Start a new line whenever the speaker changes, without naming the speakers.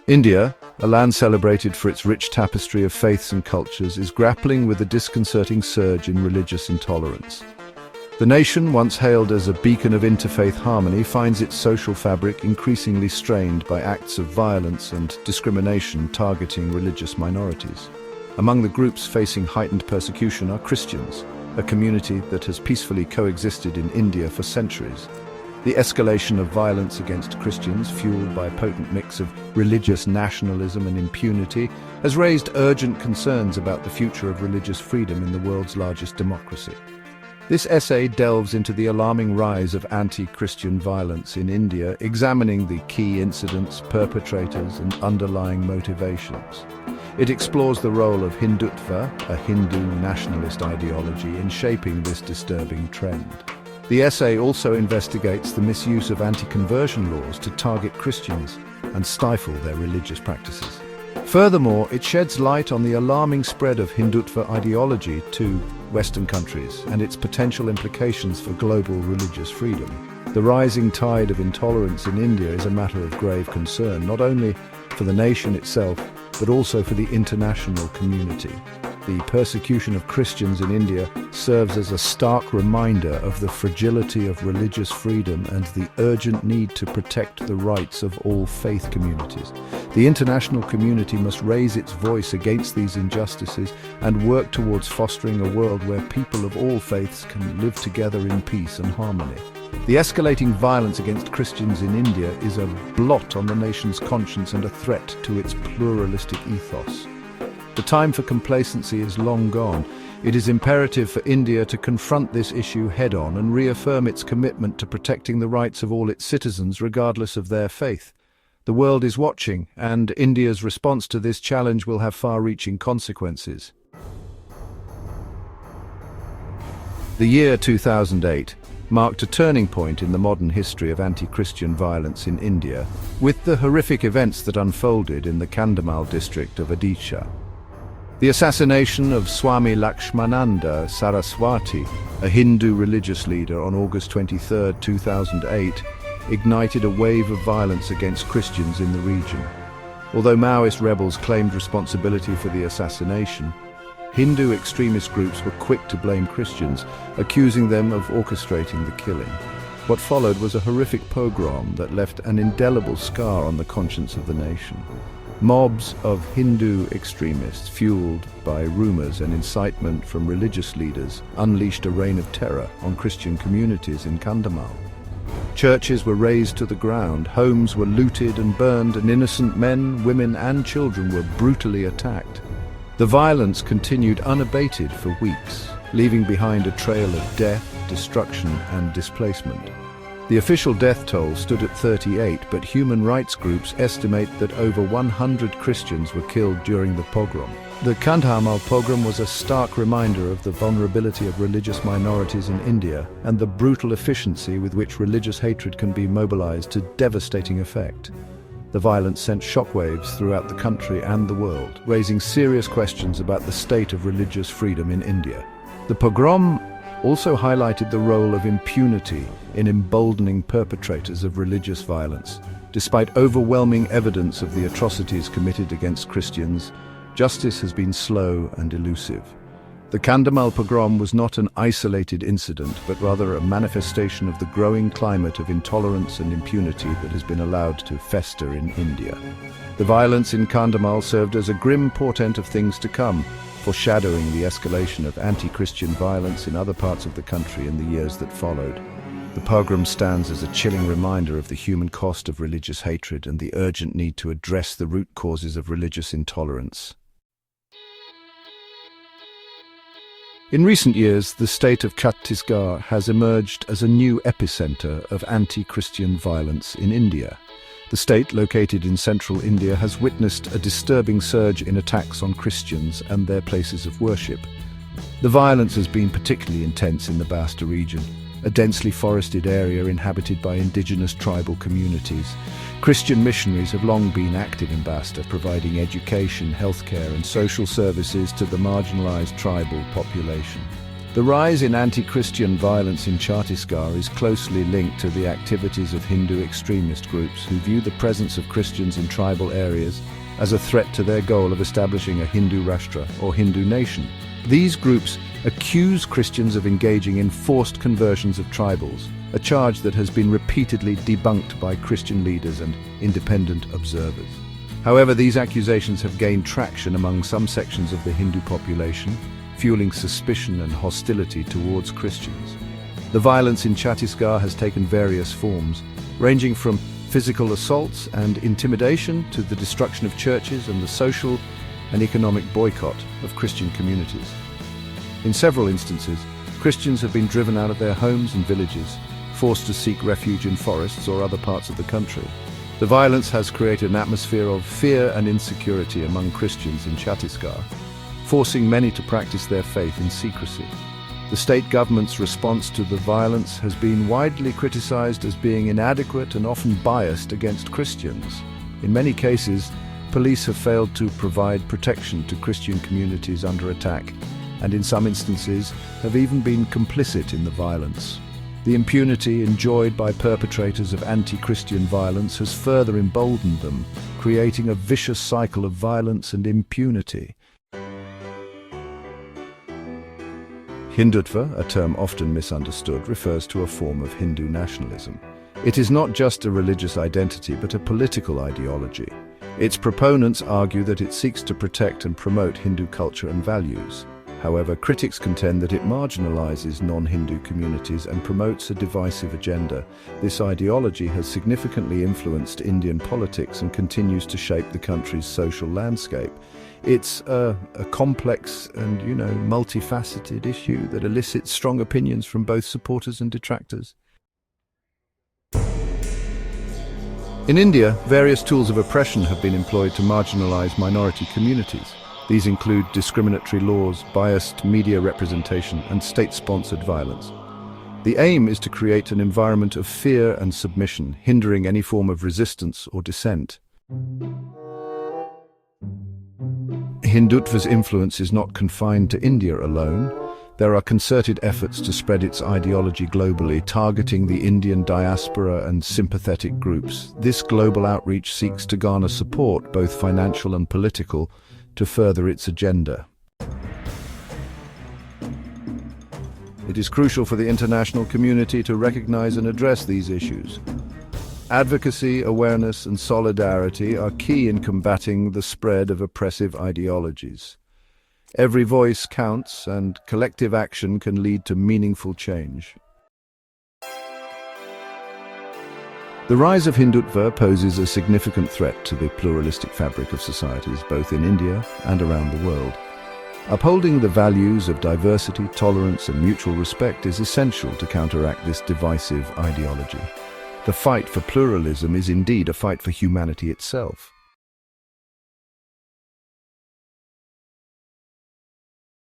India, a land celebrated for its rich tapestry of faiths and cultures, is grappling with a disconcerting surge in religious intolerance. The nation, once hailed as a beacon of interfaith harmony, finds its social fabric increasingly strained by acts of violence and discrimination targeting religious minorities. Among the groups facing heightened persecution are Christians, a community that has peacefully coexisted in India for centuries. The escalation of violence against Christians, fueled by a potent mix of religious nationalism and impunity, has raised urgent concerns about the future of religious freedom in the world's largest democracy. This essay delves into the alarming rise of anti-Christian violence in India, examining the key incidents, perpetrators, and underlying motivations. It explores the role of Hindutva, a Hindu nationalist ideology, in shaping this disturbing trend. The essay also investigates the misuse of anti-conversion laws to target Christians and stifle their religious practices. Furthermore, it sheds light on the alarming spread of Hindutva ideology to Western countries and its potential implications for global religious freedom. The rising tide of intolerance in India is a matter of grave concern, not only for the nation itself, but also for the international community. The persecution of Christians in India serves as a stark reminder of the fragility of religious freedom and the urgent need to protect the rights of all faith communities. The international community must raise its voice against these injustices and work towards fostering a world where people of all faiths can live together in peace and harmony. The escalating violence against Christians in India is a blot on the nation's conscience and a threat to its pluralistic ethos. The time for complacency is long gone. It is imperative for India to confront this issue head-on and reaffirm its commitment to protecting the rights of all its citizens, regardless of their faith. The world is watching, and India's response to this challenge will have far-reaching consequences. The year 2008 marked a turning point in the modern history of anti-Christian violence in India, with the horrific events that unfolded in the Kandhamal district of Odisha. The assassination of Swami Lakshmananda Saraswati, a Hindu religious leader, on August 23, 2008, ignited a wave of violence against Christians in the region. Although Maoist rebels claimed responsibility for the assassination, Hindu extremist groups were quick to blame Christians, accusing them of orchestrating the killing. What followed was a horrific pogrom that left an indelible scar on the conscience of the nation. Mobs of Hindu extremists, fueled by rumors and incitement from religious leaders, unleashed a reign of terror on Christian communities in Kandhamal. Churches were razed to the ground, homes were looted and burned, and innocent men, women, and children were brutally attacked. The violence continued unabated for weeks, leaving behind a trail of death, destruction, and displacement. The official death toll stood at 38, but human rights groups estimate that over 100 Christians were killed during the pogrom. The Kandhamal pogrom was a stark reminder of the vulnerability of religious minorities in India and the brutal efficiency with which religious hatred can be mobilized to devastating effect. The violence sent shockwaves throughout the country and the world, raising serious questions about the state of religious freedom in India. The pogrom also highlighted the role of impunity in emboldening perpetrators of religious violence. Despite overwhelming evidence of the atrocities committed against Christians, justice has been slow and elusive. The Kandhamal pogrom was not an isolated incident, but rather a manifestation of the growing climate of intolerance and impunity that has been allowed to fester in India. The violence in Kandhamal served as a grim portent of things to come, foreshadowing the escalation of anti-Christian violence in other parts of the country in the years that followed. The pogrom stands as a chilling reminder of the human cost of religious hatred and the urgent need to address the root causes of religious intolerance. In recent years, the state of Chhattisgarh has emerged as a new epicenter of anti-Christian violence in India. The state, located in central India, has witnessed a disturbing surge in attacks on Christians and their places of worship. The violence has been particularly intense in the Basta region, a densely forested area inhabited by indigenous tribal communities. Christian missionaries have long been active in Basta, providing education, healthcare, and social services to the marginalized tribal population. The rise in anti-Christian violence in Chhattisgarh is closely linked to the activities of Hindu extremist groups who view the presence of Christians in tribal areas as a threat to their goal of establishing a Hindu Rashtra or Hindu nation. These groups accuse Christians of engaging in forced conversions of tribals, a charge that has been repeatedly debunked by Christian leaders and independent observers. However, these accusations have gained traction among some sections of the Hindu population, fueling suspicion and hostility towards Christians. The violence in Chhattisgarh has taken various forms, ranging from physical assaults and intimidation to the destruction of churches and the social and economic boycott of Christian communities. In several instances, Christians have been driven out of their homes and villages, forced to seek refuge in forests or other parts of the country. The violence has created an atmosphere of fear and insecurity among Christians in Chhattisgarh, forcing many to practice their faith in secrecy. The state government's response to the violence has been widely criticized as being inadequate and often biased against Christians. In many cases, police have failed to provide protection to Christian communities under attack, and in some instances have even been complicit in the violence. The impunity enjoyed by perpetrators of anti-Christian violence has further emboldened them, creating a vicious cycle of violence and impunity. Hindutva, a term often misunderstood, refers to a form of Hindu nationalism. It is not just a religious identity but a political ideology. Its proponents argue that it seeks to protect and promote Hindu culture and values. However, critics contend that it marginalizes non-Hindu communities and promotes a divisive agenda. This ideology has significantly influenced Indian politics and continues to shape the country's social landscape. It's a complex and, multifaceted issue that elicits strong opinions from both supporters and detractors. In India, various tools of oppression have been employed to marginalize minority communities. These include discriminatory laws, biased media representation, and state-sponsored violence. The aim is to create an environment of fear and submission, hindering any form of resistance or dissent. Hindutva's influence is not confined to India alone. There are concerted efforts to spread its ideology globally, targeting the Indian diaspora and sympathetic groups. This global outreach seeks to garner support, both financial and political, to further its agenda. It is crucial for the international community to recognize and address these issues. Advocacy, awareness, and solidarity are key in combating the spread of oppressive ideologies. Every voice counts, and collective action can lead to meaningful change. The rise of Hindutva poses a significant threat to the pluralistic fabric of societies, both in India and around the world. Upholding the values of diversity, tolerance, and mutual respect is essential to counteract this divisive ideology. The fight for pluralism is indeed a fight for humanity itself.